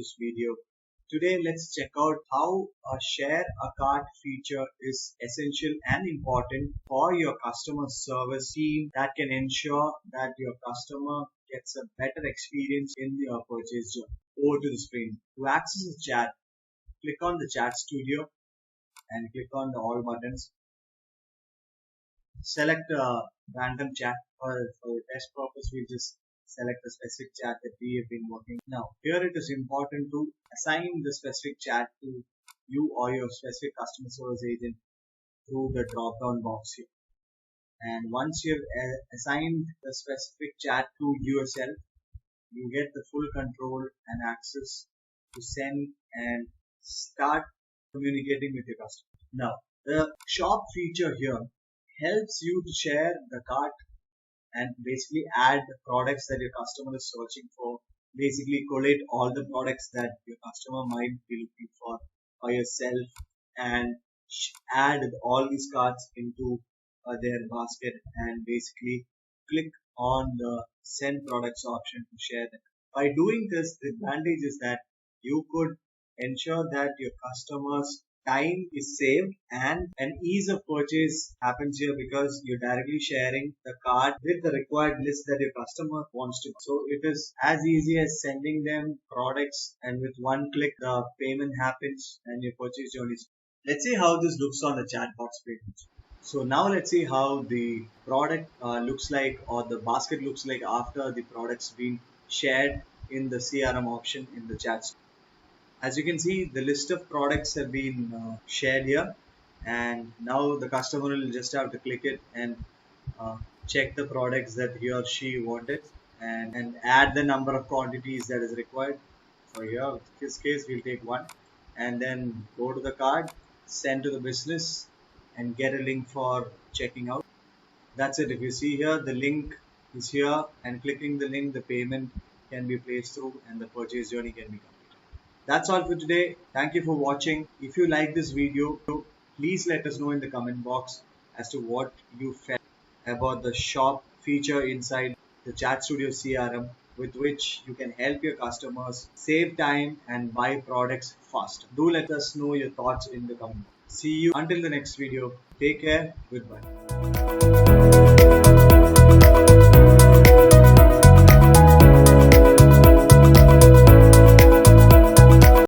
this video. Today, let's check out how a share a cart feature is essential and important for your customer service team that can ensure that your customer gets a better experience in your purchase journey. Over to the screen. To access the chat, click on the chat studio and click on the all buttons. Select a random chat for the test purpose. We'll just select a specific chat that we have been working. Now, here it is important to assign the specific chat to you or your specific customer service agent through the drop down box here. And once you've assigned the specific chat to yourself, you get the full control and access to send and start communicating with your customer. Now, the shop feature here helps you to share the cart and basically add the products that your customer is searching for. Basically collate all the products that your customer might be looking for yourself and add all these carts into their basket and basically click on the send products option to share them. By doing this, the advantage is that you could ensure that your customers time is saved and an ease of purchase happens here because you're directly sharing the cart with the required list that your customer wants to. So it is as easy as sending them products and with one click the payment happens and your purchase journey. Let's see how this looks on the chat box page. So now let's see how the product looks like or the basket looks like after the product's been shared in the CRM option in the chat. As you can see, the list of products have been shared here, and now the customer will just have to click it and check the products that he or she wanted and add the number of quantities that is required. So here, in this case, we'll take one and then go to the card, send to the business and get a link for checking out. That's it. If you see here, the link is here and clicking the link, the payment can be placed through and the purchase journey can be completed. That's all for today. Thank you for watching. If you like this video, please let us know in the comment box as to what you felt about the shop feature inside the Chat Studio CRM with which you can help your customers save time and buy products faster. Do let us know your thoughts in the comment box. See you until the next video. Take care. Goodbye.